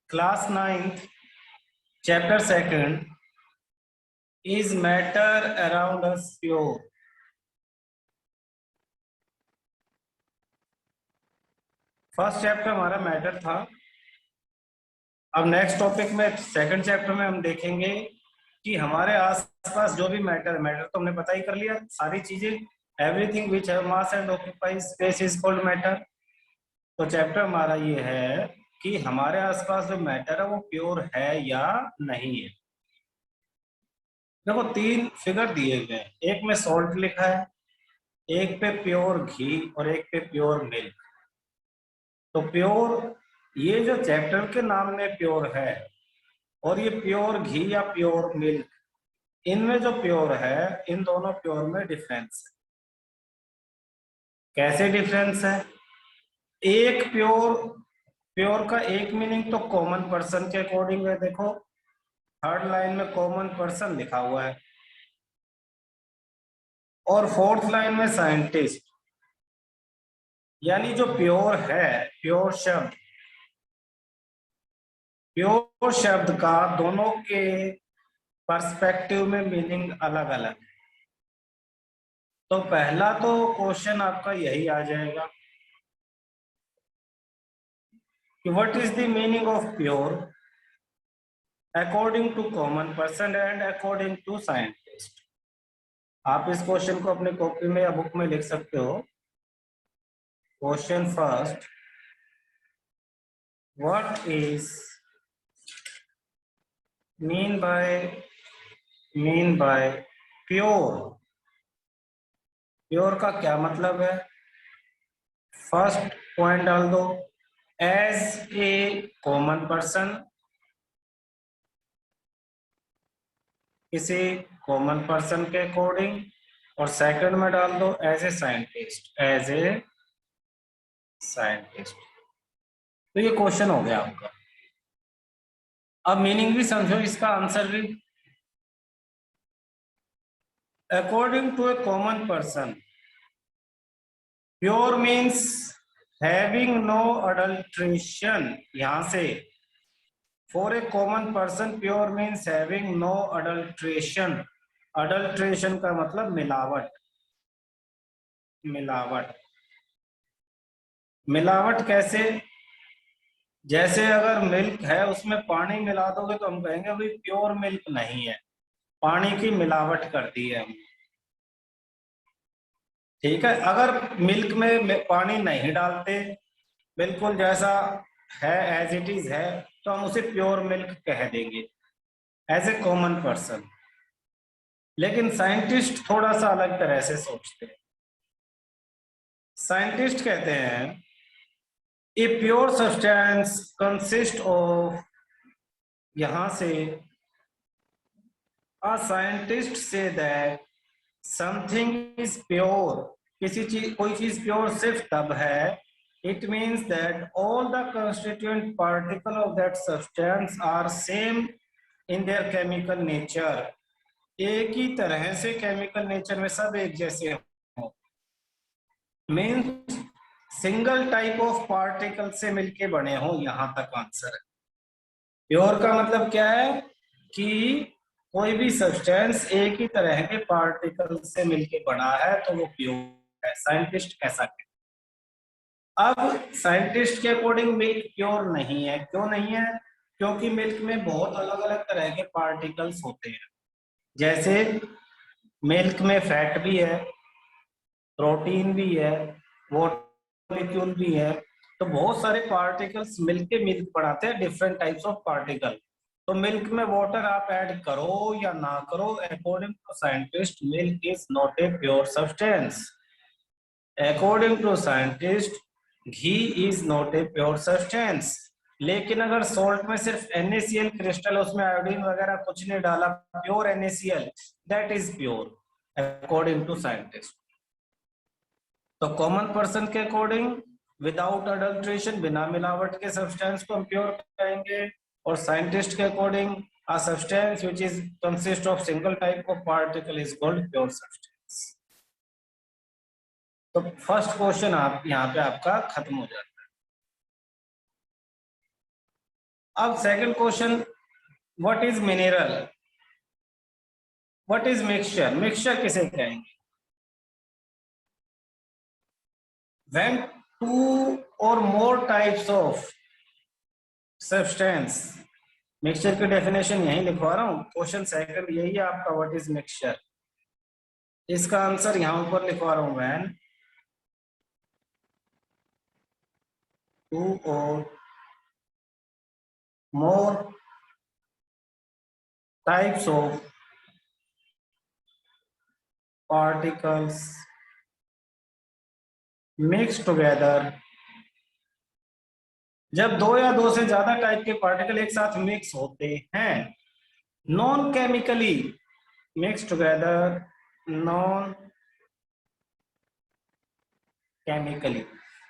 Class 9th chapter 2 is matter around us pure. First chapter हमारा matter था। अब next topic में second chapter में हम देखेंगे कि हमारे आसपास जो भी मैटर तो हमने पता ही कर लिया सारी चीजें। Everything which have mass and occupy space is called matter. तो चैप्टर हमारा ये है कि हमारे आसपास जो मैटर है वो प्योर है या नहीं है। देखो 3 फिगर दिए गए हैं, एक में सॉल्ट लिखा है, एक पे प्योर घी और एक पे प्योर मिल्क। तो प्योर, ये जो चैप्टर के नाम में प्योर है और ये प्योर घी या प्योर मिल्क, इनमें जो प्योर है इन दोनों प्योर में डिफरेंस है। कैसे डिफरेंस है? एक प्योर, प्योर का एक मीनिंग तो कॉमन पर्सन के अकॉर्डिंग है। देखो थर्ड लाइन में कॉमन पर्सन लिखा हुआ है और फोर्थ लाइन में साइंटिस्ट। यानी जो प्योर है, प्योर शब्द, प्योर शब्द का दोनों के पर्सपेक्टिव में मीनिंग अलग अलग है। तो पहला तो क्वेश्चन आपका यही आ जाएगा कि what is the meaning of pure according to common person and according to scientist. आप इस क्वेश्चन को अपने कॉपी में या बुक में लिख सकते हो। Question first, what is mean by pure. Pure का क्या मतलब है? फर्स्ट पॉइंट डाल दो, एज ए कॉमन पर्सन, किसी कॉमन पर्सन के अकॉर्डिंग। और सेकंड में डाल दो as a scientist, as a scientist. तो ये क्वेश्चन हो गया आपका। अब मीनिंग भी समझो, इसका आंसर भी। According to a common person, pure means having no adulteration. यहां से for a common person pure means having no adulteration. Adulteration का मतलब मिलावट। मिलावट, मिलावट कैसे? जैसे अगर मिल्क है उसमें पानी मिला दोगे तो हम कहेंगे भाई प्योर मिल्क नहीं है, पानी की मिलावट कर दी है हमने। ठीक है, अगर मिल्क में पानी नहीं डालते, बिल्कुल जैसा है एज इट इज है, तो हम उसे प्योर मिल्क कह देंगे एज ए कॉमन पर्सन। लेकिन साइंटिस्ट थोड़ा सा अलग तरह से सोचते हैं। साइंटिस्ट कहते हैं ए प्योर सब्सटेंस कंसिस्ट ऑफ, यहां से a scientist say that something is pure, किसी चीज, कोई चीज प्योर सिर्फ तब है, it means that all the constituent particle of that substance are same in their chemical nature। एक ही तरह से केमिकल नेचर में सब एक जैसे हो। Means single type of particle से मिलके बने हो, यहां तक आंसर है। प्योर का मतलब क्या है कि कोई भी सब्सटेंस एक ही तरह के पार्टिकल से मिलके बना है तो वो प्योर है। साइंटिस्ट ऐसा कहते हैं। अब साइंटिस्ट के अकॉर्डिंग मिल्क प्योर नहीं है। क्यों नहीं है? क्योंकि मिल्क में बहुत अलग अलग तरह के पार्टिकल्स होते हैं। जैसे मिल्क में फैट भी है, प्रोटीन भी है, वाटर मॉलिक्यूल भी है। तो बहुत सारे पार्टिकल्स मिलके मिल्क बनाते हैं, डिफरेंट टाइप्स ऑफ पार्टिकल। तो मिल्क में वाटर आप ऐड करो या ना करो, according to scientist milk is not a pure substance. According to scientist ghee is not a pure substance. लेकिन अगर सॉल्ट में सिर्फ NaCl क्रिस्टल, उसमें आयोडीन वगैरह कुछ नहीं डाला, pure NaCl, that is pure according to scientist. तो कॉमन पर्सन के अकॉर्डिंग विदाउट अडल्ट्रेशन, बिना मिलावट के सब्सटेंस को हम प्योर कहेंगे। और साइंटिस्ट के according a substance which is consist of single type of particle is called pure substance। तो फर्स्ट क्वेश्चन आप यहाँ पे आपका खत्म हो जाता है। अब second question, what is mineral, what is mixture, mixture किसे कहेंगे? when two or more types of substance, mixture की डेफिनेशन यही लिखवा रहा हूं, क्वेश्चन सेकंड यही है आपका, व्हाट इज मिक्सचर। इसका आंसर यहां ऊपर लिखवा रहा हूं, when two or more types of particles mixed together, जब दो या दो से ज्यादा टाइप के पार्टिकल एक साथ मिक्स होते हैं, non chemically mix together, non chemically,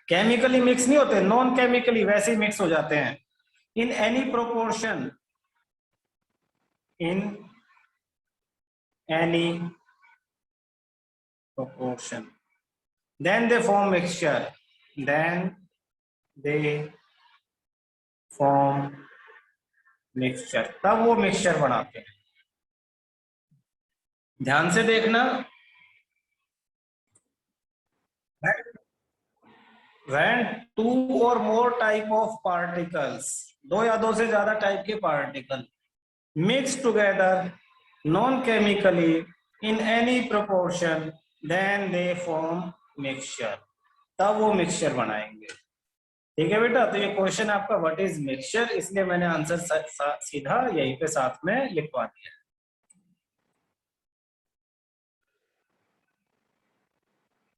chemically mix नहीं होते, नॉन केमिकली वैसे ही मिक्स हो जाते हैं, in any proportion, in any proportion, then they form mixture, then they form mixture, तब वो मिक्सचर बनाते हैं। ध्यान से देखना, when two or more type of particles, दो या दो से ज्यादा टाइप के particle mix together non chemically in any proportion, then they form mixture, तब वो मिक्सचर बनाएंगे। ठीक है बेटा, तो ये क्वेश्चन आपका व्हाट इज मिक्सचर, इसलिए मैंने आंसर सीधा यहीं पे साथ में लिखवा दिया।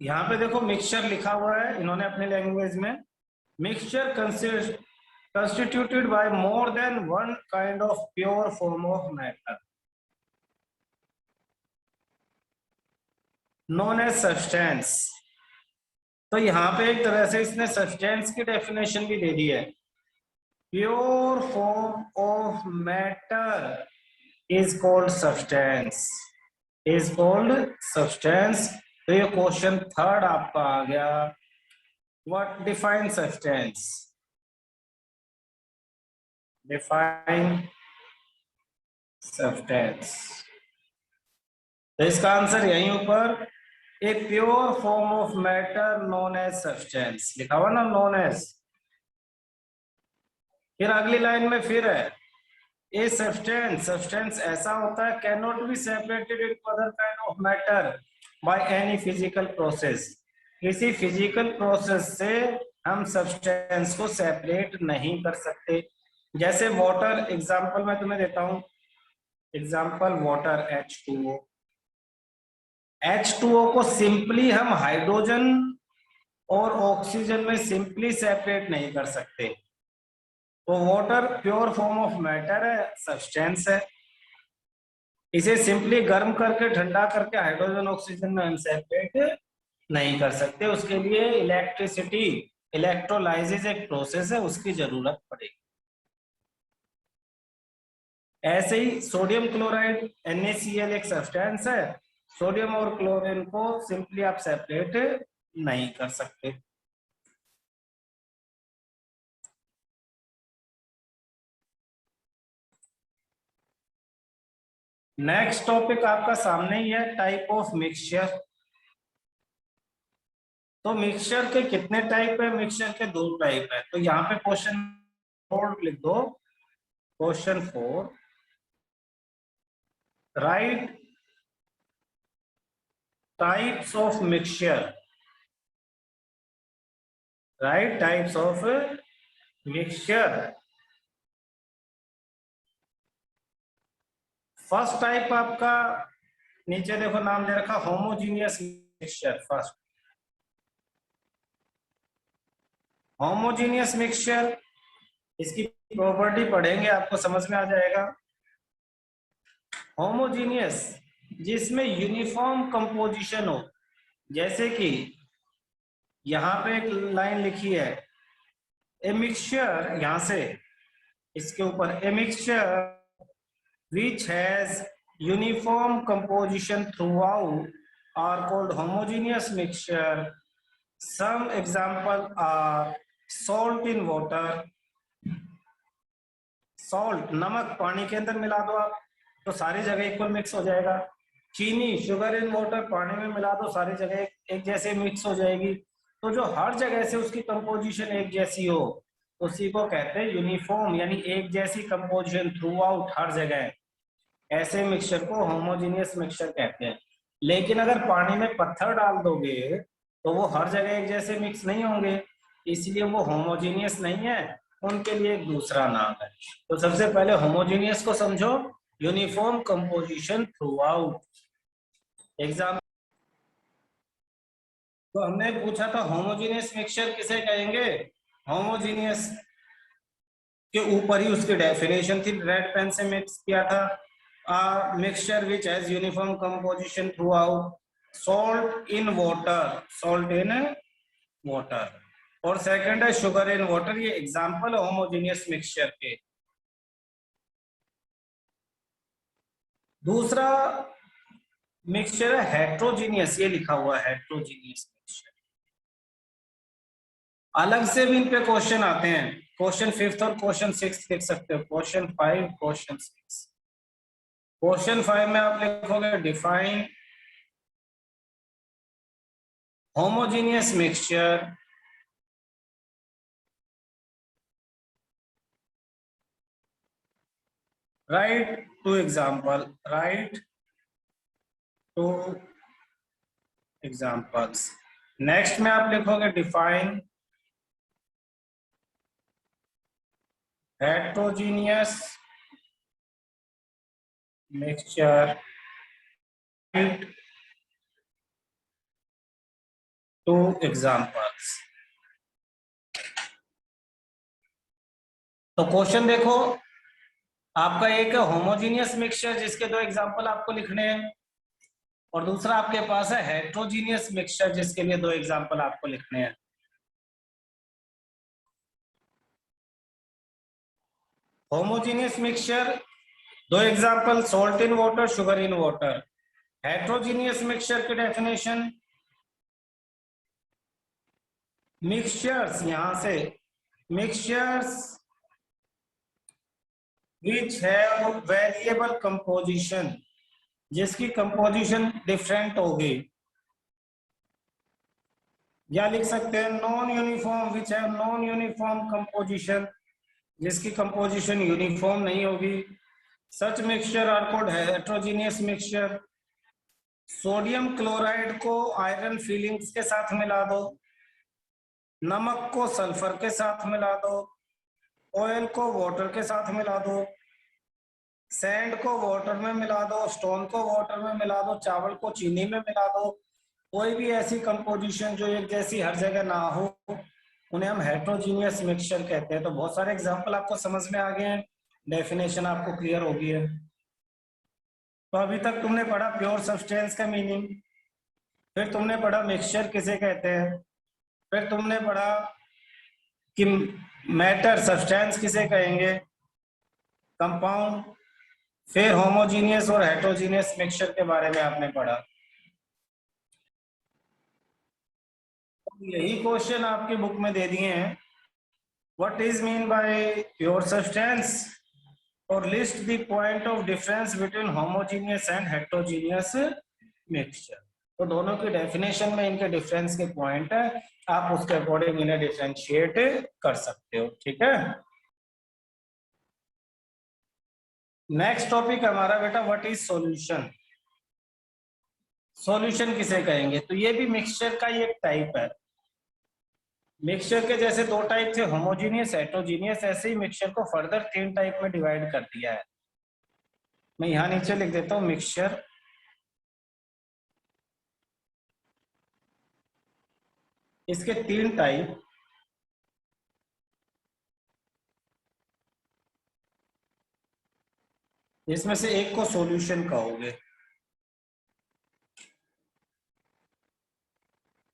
यहाँ पे देखो मिक्सचर लिखा हुआ है इन्होंने अपने लैंग्वेज में, mixture constituted by more than one kind of pure form of matter known as substance। तो यहाँ पे एक तरह से इसने सब्सटेंस की डेफिनेशन भी दे दी है, pure form of matter is called substance, is called substance. तो ये क्वेश्चन थर्ड आपका आ गया, what define substance, define substance. तो इसका आंसर यहीं ऊपर, a pure form of matter known as substance लिखा हुआ ना, नोन एज। फिर अगली लाइन में फिर है, ए सब्सटेंस, सब्सटेंस ऐसा होता है can not be separated into other kind of matter by any physical process, किसी फिजिकल प्रोसेस से हम सब्सटेंस को सेपरेट नहीं कर सकते। जैसे वाटर, एग्जांपल मैं तुम्हें देता हूं, एग्जांपल वाटर H2O, H2O को सिंपली हम हाइड्रोजन और ऑक्सीजन में सिंपली सेपरेट नहीं कर सकते, तो water pure form of matter है, सब्सटेंस है, इसे सिंपली गर्म करके ठंडा करके हाइड्रोजन ऑक्सीजन में हम सेपरेट नहीं कर सकते, उसके लिए इलेक्ट्रिसिटी, इलेक्ट्रोलाइसिस एक प्रोसेस है, उसकी जरूरत पड़ेगी। ऐसे ही सोडियम क्लोराइड NaCl एक सब्सटेंस है, सोडियम और क्लोरीन को सिंपली आप सेपरेट नहीं कर सकते। नेक्स्ट टॉपिक आपका सामने ही है, टाइप ऑफ मिक्सचर। तो मिक्सचर के कितने टाइप है, मिक्सचर के दो टाइप है, तो यहाँ पे क्वेश्चन 4 लिख दो, question 4, right types of mixture, right types of mixture. First type आपका नीचे देखो नाम दे रखा, homogeneous mixture. First homogeneous mixture, इसकी प्रॉपर्टी पढ़ेंगे आपको समझ में आ जाएगा। होमोजीनियस जिसमें यूनिफॉर्म कंपोजिशन हो, जैसे कि यहां पे एक लाइन लिखी है, ए मिक्सचर, यहां से इसके ऊपर, a mixture which has uniform composition throughout are called homogeneous mixture. Some example are salt in water, salt नमक पानी के अंदर मिला दो आप तो सारी जगह इक्वल मिक्स हो जाएगा। चीनी शुगर इन वाटर पानी में मिला दो सारी जगह एक जैसे मिक्स हो जाएगी। तो जो हर जगह से उसकी कंपोजिशन एक जैसी हो उसी को कहते हैं यूनिफॉर्म, यानी एक जैसी कंपोजिशन थ्रू आउट हर जगह, ऐसे मिक्सचर को होमोजीनियस मिक्सचर कहते हैं। लेकिन अगर पानी में पत्थर डाल दोगे तो वो हर जगह एक जैसे मिक्स नहीं होंगे, इसलिए वो होमोजीनियस नहीं है, उनके लिए एक दूसरा नाम है। तो सबसे पहले होमोजीनियस को समझो, uniform composition through out. Exam तो हमने पूछा था होमोजीनियस मिक्सचर किसे कहेंगे, होमोजीनियस के ऊपर ही उसकी डेफिनेशन थी, रेड पेन से मिक्स किया था। Mixture which has uniform composition through out, salt in water, salt in water. और सेकंड है शुगर इन वाटर, ये एग्जांपल है होमोजीनियस मिक्सचर के। दूसरा मिक्सचर है हेट्रोजीनियस, ये लिखा हुआ है हेट्रोजीनियस मिक्सचर। अलग से भी इन पे क्वेश्चन आते हैं, क्वेश्चन 5th और क्वेश्चन 6th लिख सकते हो, क्वेश्चन 5 क्वेश्चन 6। क्वेश्चन 5 में आप लिखोगे define homogeneous mixture, write two example, write two examples. Next में आप लिखोगे define heterogeneous mixture, write two examples. तो क्वेश्चन देखो, आपका एक है होमोजीनियस मिक्सचर जिसके दो एग्जाम्पल आपको लिखने हैं, और दूसरा आपके पास है हेट्रोजीनियस मिक्सचर जिसके लिए दो एग्जाम्पल आपको लिखने हैं। होमोजीनियस मिक्सचर दो example, salt in water, sugar in water. Heterogeneous mixture की डेफिनेशन, मिक्सचर्स, यहां से mixtures which have variable composition, जिसकी कंपोजिशन डिफरेंट होगी, या लिख सकते हैं non uniform, which have non uniform composition, जिसकी कंपोजिशन यूनिफॉर्म नहीं होगी। Such mixture are called heterogeneous mixture. Sodium chloride को आयरन फिलिंग्स के साथ मिला दो, नमक को सल्फर के साथ मिला दो, ऑयल को वाटर के साथ मिला दो, सैंड को वाटर में मिला दो, स्टोन को वाटर में मिला दो, चावल को चीनी में मिला दो, कोई भी ऐसी कंपोजिशन जो एक जैसी हर जगह ना हो, उन्हें हम हेट्रोजीनियस मिक्सचर कहते हैं। तो बहुत सारे एग्जांपल आपको समझ में आ गए हैं, डेफिनेशन आपको क्लियर हो गई है। तो अभी तक तुमने पढ़ा प्योर सब्सटेंस का मीनिंग, फिर तुमने पढ़ा मिक्सचर किसे कहते हैं, फिर तुमने पढ़ा कि मैटर सब्सटेंस किसे कहेंगे, कंपाउंड, फिर होमोजीनियस और हेट्रोजीनियस मिक्सचर के बारे में आपने पढ़ा। यही क्वेश्चन आपकी बुक में दे दिए हैं, what is mean by pure substance, और list the point of difference between homogeneous and heterogeneous mixture. तो दोनों की डेफिनेशन में इनके डिफरेंस के पॉइंट है, आप उसके अकॉर्डिंग इन्हें डिफरेंशिएट कर सकते हो, ठीक है। नेक्स्ट टॉपिक हमारा बेटा व्हाट इज सॉल्यूशन। सॉल्यूशन किसे कहेंगे, तो ये भी मिक्सचर का ही एक टाइप है। मिक्सचर के जैसे दो टाइप थे होमोजीनियस हेट्रोजीनियस, ऐसे ही मिक्सचर को फर्दर 3 टाइप में डिवाइड कर दिया है। मैं यहां नीचे लिख देता हूं मिक्सचर, इसके 3 टाइप, इसमें से एक को सॉल्यूशन कहोगे,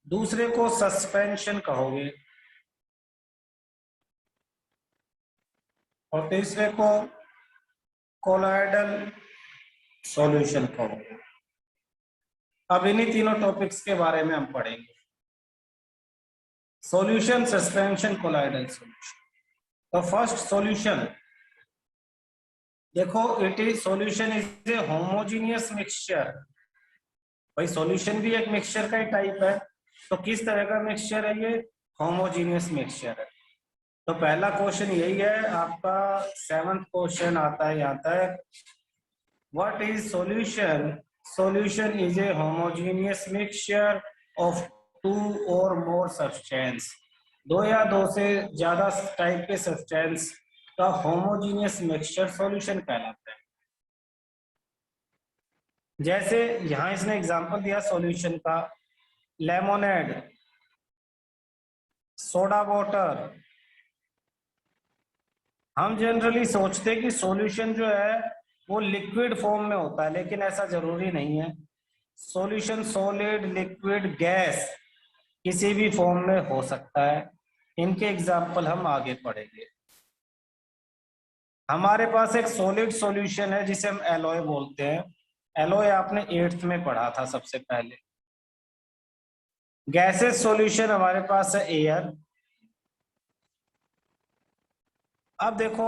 दूसरे को सस्पेंशन कहोगे, और तीसरे को कोलॉइडल सॉल्यूशन कहोगे। अब इन्हीं तीनों टॉपिक्स के बारे में हम पढ़ेंगे, सॉल्यूशन, सस्पेंशन, कोलॉइडल सॉल्यूशन। तो फर्स्ट सॉल्यूशन, देखो, it is solution is a homogeneous mixture. भाई सॉल्यूशन भी एक मिक्सचर का ही टाइप है, तो किस तरह का मिक्सचर है ये? होमोजीनियस मिक्सचर है। तो पहला क्वेश्चन यही है आपका। 7th क्वेश्चन आता है यहाँ तक। What is solution? Solution is a homogeneous mixture of two और मोर सब्सटेंस। दो या दो से ज्यादा टाइप के सब्सटेंस का होमोजीनियस मिक्सचर सॉल्यूशन कहलाता है। जैसे यहां इसने एग्जांपल दिया सॉल्यूशन का, लेमोनेड, सोडा वाटर। हम जनरली सोचते हैं कि सॉल्यूशन जो है वो लिक्विड फॉर्म में होता है, लेकिन ऐसा जरूरी नहीं है। सॉल्यूशन सॉलिड, लिक्विड, गैस किसी भी फॉर्म में हो सकता है। इनके एग्जाम्पल हम आगे पढ़ेंगे। हमारे पास एक सॉलिड सॉल्यूशन है जिसे हम एलॉय बोलते हैं। एलॉय आपने 8th में पढ़ा था सबसे पहले। गैसेस सॉल्यूशन हमारे पास है एयर। अब देखो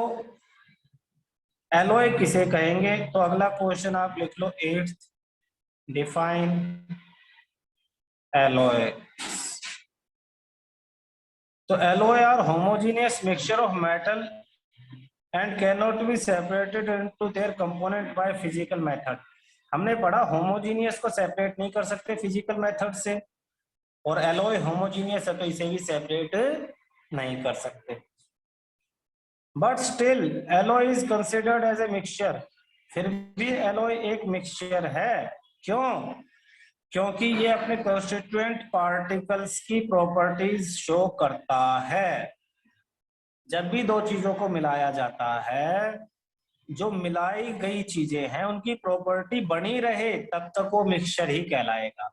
एलॉय किसे कहेंगे, तो अगला क्वेश्चन आप लिख लो 8th। Define alloy. तो alloy are homogeneous mixture of metal and can not be separated into their component by physical method. हमने पढ़ा होमोजीनियस को सेपरेट नहीं कर सकते फिजिकल मेथड से, और एलॉय होमोजीनियस है तो इसे भी सेपरेट नहीं कर सकते। But still alloy is considered as a mixture. फिर भी एलॉय एक मिक्सचर है। क्यों? क्योंकि ये अपने कॉन्स्टिट्यूएंट पार्टिकल्स की प्रॉपर्टीज शो करता है। जब भी दो चीजों को मिलाया जाता है, जो मिलाई गई चीजें हैं उनकी प्रॉपर्टी बनी रहे तब तक वो मिक्सचर ही कहलाएगा।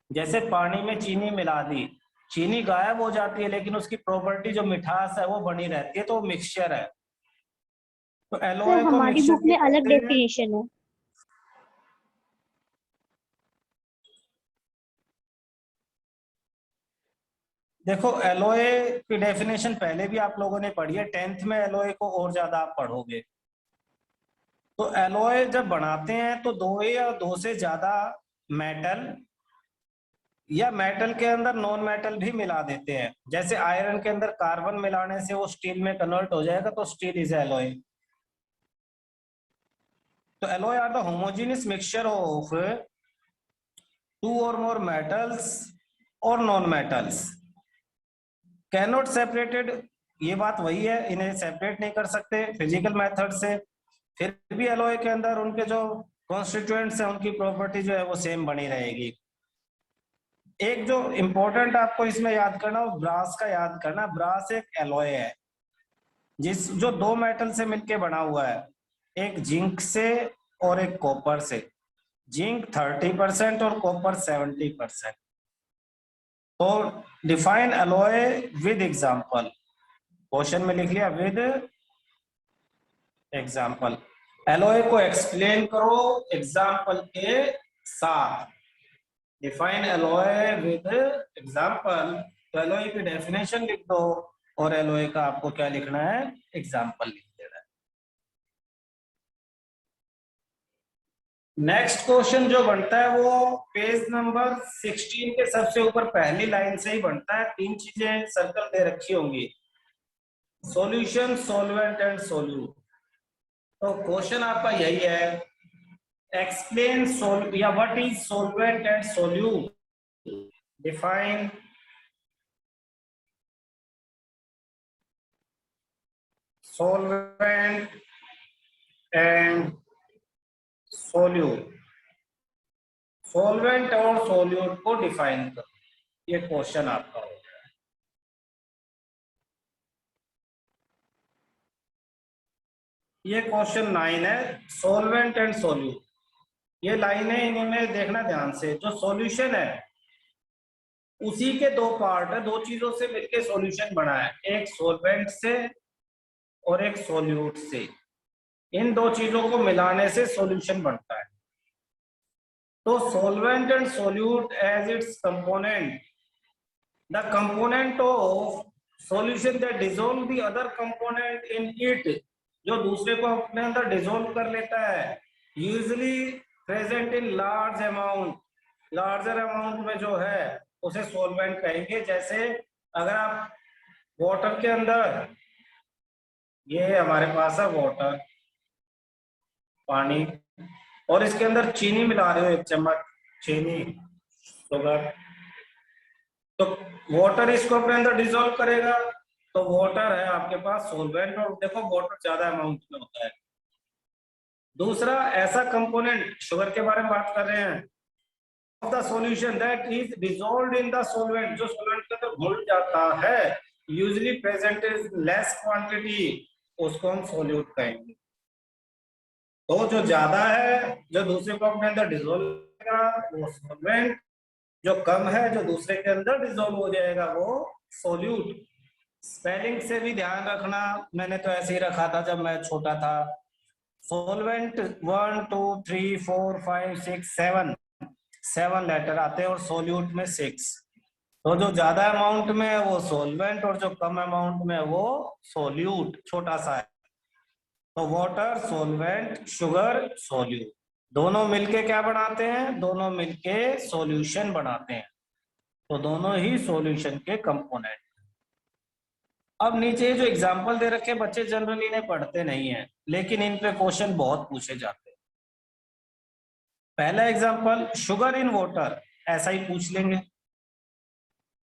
जैसे पानी में चीनी मिला दी, चीनी गायब हो जाती है लेकिन उसकी प्रॉपर्टी जो मिठास है वो बनी रहती है, तो वो मिक्सचर है। तो सर एलओए को हमारी मिक्सचर बुक क्यों में अलग कहते हैं? डेफिनेशन है। देखो एलओए की डेफिनेशन पहले भी आप लोगों ने पढ़ी है, 10th में एलओए को और ज्यादा आप पढ़ोगे। तो एलओए जब बनाते हैं तो दो या दो से ज्यादा मेटल, या मेटल के अंदर नॉन मेटल भी मिला देते हैं। जैसे आयरन के अंदर कार्बन मिलाने से वो स्टील में कन्वर्ट हो जाएगा, तो स्टील इज एलॉय। तो alloy are the homogeneous mixture of two और मोर मेटल्स और non metals can not separated. ये बात वही है, इन्हें सेपरेट नहीं कर सकते फिजिकल मेथड से। फिर भी एलॉय के अंदर उनके जो कॉन्स्टिट्यूएंट्स हैं उनकी प्रॉपर्टी जो है वो सेम बनी रहेगी। एक जो इंपॉर्टेंट आपको इसमें याद करना, वो ब्रास का याद करना। ब्रास एक एलॉय है जिस जो दो मेटल से मिलके बना हुआ है, एक जिंक से और एक कॉपर से। जिंक 30% और कॉपर 70%। तो define alloy with example. Question में लिख लिया विद एग्जांपल। एलॉय को एक्सप्लेन करो एग्जांपल के साथ। Define alloy with example. तो एलॉय की डेफिनेशन लिख दो और एलॉय का आपको क्या लिखना है? एग्जांपल लिख देना है। नेक्स्ट क्वेश्चन जो बनता है वो पेज नंबर 16 के सबसे ऊपर पहली लाइन से ही बनता है। तीन चीजें सर्कल दे रखी होंगी, सॉल्यूशन, सॉल्वेंट एंड सोल्यूट। तो क्वेश्चन आपका यही है, एक्सप्लेन सोल या what is solvent and solute. Define solvent and solute. Solvent और सोल्यूट को डिफाइन करो। ये क्वेश्चन आपका हो गया। ये क्वेश्चन 9 है, सॉल्वेंट एंड सोल्यूट। ये लाइनें इनमें देखना ध्यान से। जो सॉल्यूशन है उसी के दो पार्ट है, दो चीजों से मिलके सॉल्यूशन बना है, एक सॉल्वेंट से और एक सोल्यूट से। इन दो चीजों को मिलाने से सॉल्यूशन बनता है। तो solvent and solute as its component, the component of solution that dissolve the other component in it जो दूसरे को अपने अंदर डिसॉल्व कर लेता है, usually present in large amount, larger amount में जो है उसे सॉल्वेंट कहेंगे। जैसे अगर आप वाटर के अंदर, ये हमारे पास है वाटर, पानी, और इसके अंदर चीनी मिला रहे हो, 1 चम्मच चीनी, शुगर, तो वाटर इसको अपने अंदर डिसॉल्व करेगा, तो वाटर है आपके पास सॉल्वेंट, और देखो वाटर ज्यादा अमाउंट में होता है। दूसरा ऐसा कंपोनेंट, शुगर के बारे में बात कर रहे हैं, of the solution that is dissolved in the solvent, जो सॉल्वेंट के अंदर घुल जाता है, usually present is less quantity, उसको हम सॉल्यूट कहेंगे। तो जो ज्यादा है, जो दूसरे को अपने अंदर डिसॉल्व करेगा वो सॉल्वेंट, जो कम है जो दूसरे के अंदर डिसॉल्व हो जाएगा वो सॉल्यूट। स्पेलिंग से भी ध्यान रखना, मैंने तो ऐसे ही रखा था जब मैं छोटा था। सॉल्वेंट 1 2 3 4 5 6 7 लेटर आते हैं और सॉल्यूट में 6। तो जो ज्यादा अमाउंट में है वो सॉल्वेंट और जो कम अमाउंट में है वो सॉल्यूट, छोटा सा है। तो वाटर सॉल्वेंट, शुगर सॉल्यूट, दोनों मिलके क्या बनाते हैं? दोनों मिलके सॉल्यूशन बनाते हैं। तो दोनों ही सॉल्यूशन के कंपोनेंट। अब नीचे जो एग्जांपल दे रखे बच्चे जनरली इन्हें पढ़ते नहीं है, लेकिन इन पे क्वेश्चन बहुत पूछे जाते हैं। पहला एग्जांपल, शुगर इन वाटर, ऐसा ही पूछ लेंगे।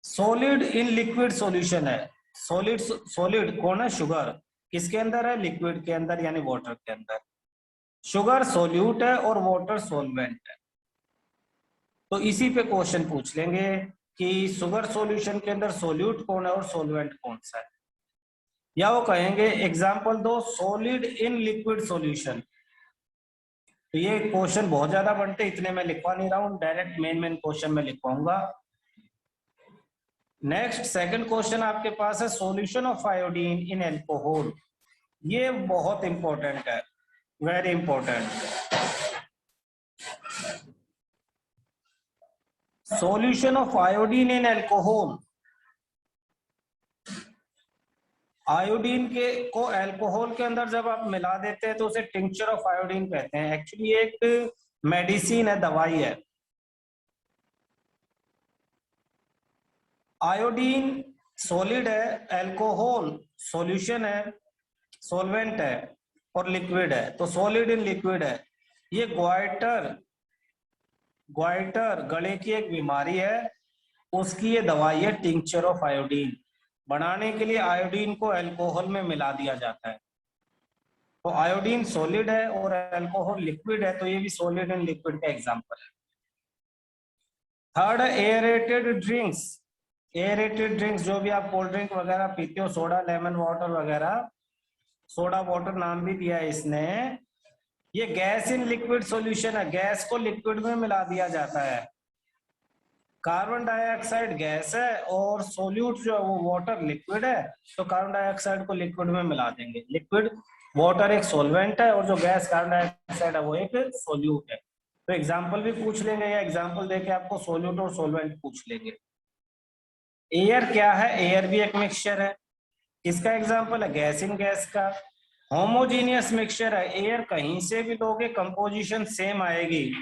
सॉलिड इन लिक्विड सॉल्यूशन है। सॉलिड, सॉलिड कौन है? शुगर। किसके अंदर है? लिक्विड के अंदर, यानी वाटर के अंदर। शुगर सॉल्यूट है और वाटर सॉल्वेंट है। तो इसी पे क्वेश्चन पूछ लेंगे कि शुगर सॉल्यूशन के अंदर सॉल्यूट कौन है और सॉल्वेंट कौन सा है। या वो कहेंगे एग्जांपल दो, सॉलिड इन लिक्विड सॉल्यूशन। तो ये क्वेश्चन बहुत ज्यादा बनते, इतने मैं लिखवा नहीं रहा हूं, डायरेक्ट मेन क्वेश्चन में लिखवाऊंगा। नेक्स्ट सेकंड क्वेश्चन आपके पास है, solution of iodine in alcohol. ये बहुत इंपॉर्टेंट है, very important. Solution of iodine in alcohol, iodine के को अल्कोहल के अंदर जब आप मिला देते हैं तो उसे टिंक्चर ऑफ आयोडीन कहते हैं। एक्चुअली एक मेडिसिन है, दवाई है। आयोडीन सॉलिड है, अल्कोहल सॉल्यूशन है, सॉल्वेंट है और लिक्विड है। तो सॉलिड इन लिक्विड है। ये ग्वाइटर, ग्वाइटर गले की एक बीमारी है, उसकी ये दवाई है टिंक्चर ऑफ आयोडीन। बनाने के लिए आयोडीन को अल्कोहल में मिला दिया जाता है। तो आयोडीन सॉलिड है और अल्कोहल लिक्विड है, तो ये भी सॉलिड एंड लिक्विड का एग्जांपल है। Third, aerated drinks. Aerated drinks, जो भी आप कोल्ड ड्रिंक वगैरह पीते हो, सोडा, लेमन वाटर वगैरह, सोडा वाटर नाम भी दिया है इसने। ये गैस इन लिक्विड सॉल्यूशन है, गैस को लिक्विड में मिला दिया जाता है। कार्बन डाइऑक्साइड गैस है और सोल्यूट जो है वो वाटर लिक्विड है, तो कार्बन डाइऑक्साइड को लिक्विड में मिला देंगे। लिक्विड वाटर एक सॉल्वेंट है और जो गैस कार्बन डाइऑक्साइड है वो एक सोल्यूट है। तो एग्जांपल भी पूछ लेंगे या एग्जांपल देके आपको सोल्यूट और सॉल्वेंट पूछ लेंगे। एयर क्या है? एयर भी एक मिक्सचर है। किसका एग्जांपल है? गैस इन गैस का। होमोजीनियस मिक्सचर है, एयर कहीं से भी लोगे कंपोजिशन सेम आएगी।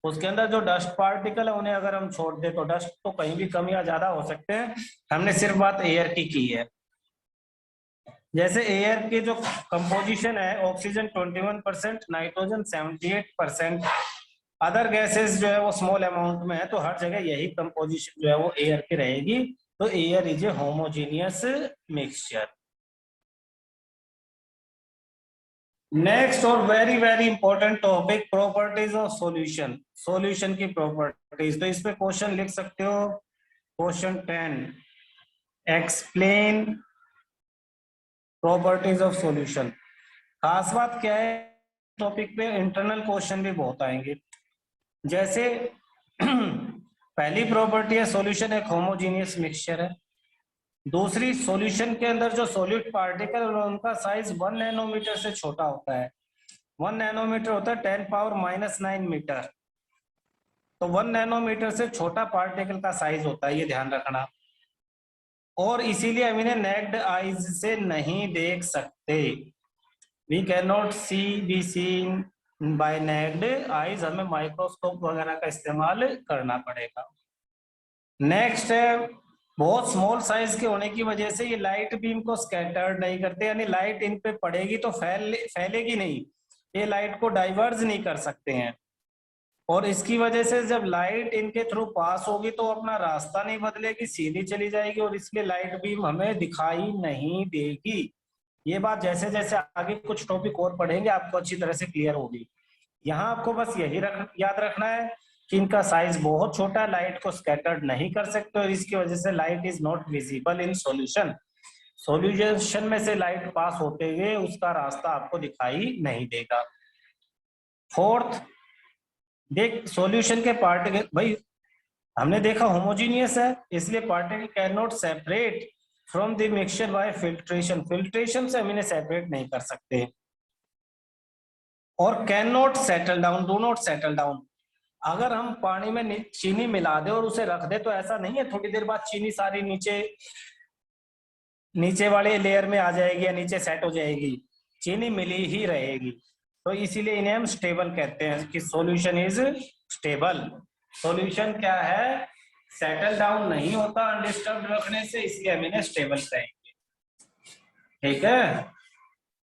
उसके अंदर जो डस्ट पार्टिकल है उन्हें अगर हम छोड़ दे तो डस्ट तो कहीं भी कम या ज्यादा हो सकते हैं, हमने सिर्फ बात एयर की है। जैसे एयर के जो कंपोजिशन है, ऑक्सीजन 21%, नाइट्रोजन 78%, अदर गैसेस जो है वो स्मॉल अमाउंट में है, तो हर जगह यही कंपोजिशन जो है वो एयर की रहेगी। तो air is a homogeneous mixture. Next और very very important topic, properties of solution. Solution की प्रॉपर्टीज, तो इस पे क्वेश्चन लिख सकते हो। Question 10, explain properties of solution. खास बात क्या है टॉपिक पे, इंटरनल क्वेश्चन भी बहुत आएंगे। जैसे पहली प्रॉपर्टी है, सॉल्यूशन एक होमोजीनियस मिक्सचर है। दूसरी, सॉल्यूशन के अंदर जो सॉल्यूट पार्टिकल उनका साइज 1 नैनोमीटर से छोटा होता है। 1 नैनोमीटर होता है 10⁻⁹ मीटर। तो 1 नैनोमीटर से छोटा पार्टिकल का साइज होता है, ये ध्यान रखना। और इसीलिए हम इन्हें नेक्ड आईज से नहीं देख सकते। We can not be seen by naked eyes, हमें माइक्रोस्कोप वगैरह का इस्तेमाल करना पड़ेगा। नेक्स्ट है, बहुत स्मॉल साइज के होने की वजह से ये लाइट बीम को स्कैटर्ड नहीं करते, यानी लाइट इन पे पड़ेगी तो फैलेगी नहीं, ये लाइट को डाइवर्ज नहीं कर सकते हैं। और इसकी वजह से जब लाइट इनके थ्रू पास होगी तो अपना रास्ता नहीं बदलेगी, सीधी चली जाएगी, और इसलिए लाइट बीम हमें दिखाई नहीं देगी। ये बात जैसे जैसे आगे कुछ टॉपिक और पढ़ेंगे आपको अच्छी तरह से क्लियर होगी। यहाँ आपको बस यही याद रखना है कि इनका साइज बहुत छोटा है, लाइट को स्कैटर्ड नहीं कर सकते, और इसकी वजह से light is not visible in solution. Solution में से लाइट पास होते हुए उसका रास्ता आपको दिखाई नहीं देगा। फोर्थ, देख सॉल्यूशन के पार्टिकल, भाई हमने देखा होमोजीनियस है, इसलिए particle can not separate from the mixture by filtration, filtration से हम इन्हें सेपरेट नहीं कर सकते। और can not settle down, do not settle down, अगर हम पानी में चीनी मिला दे और उसे रख दे तो ऐसा नहीं है थोड़ी देर बाद चीनी सारी नीचे वाले लेयर में आ जाएगी या नीचे सेट हो जाएगी, चीनी मिली ही रहेगी। तो इसीलिए इन्हें हम स्टेबल कहते हैं कि सॉल्यूशन इज स्टेबल। सॉल्यूशन क्या है, सेटल डाउन नहीं होता अनडिस्टर्ब रखने से, इसलिए हम इन्हें स्टेबल कहेंगे। ठीक है।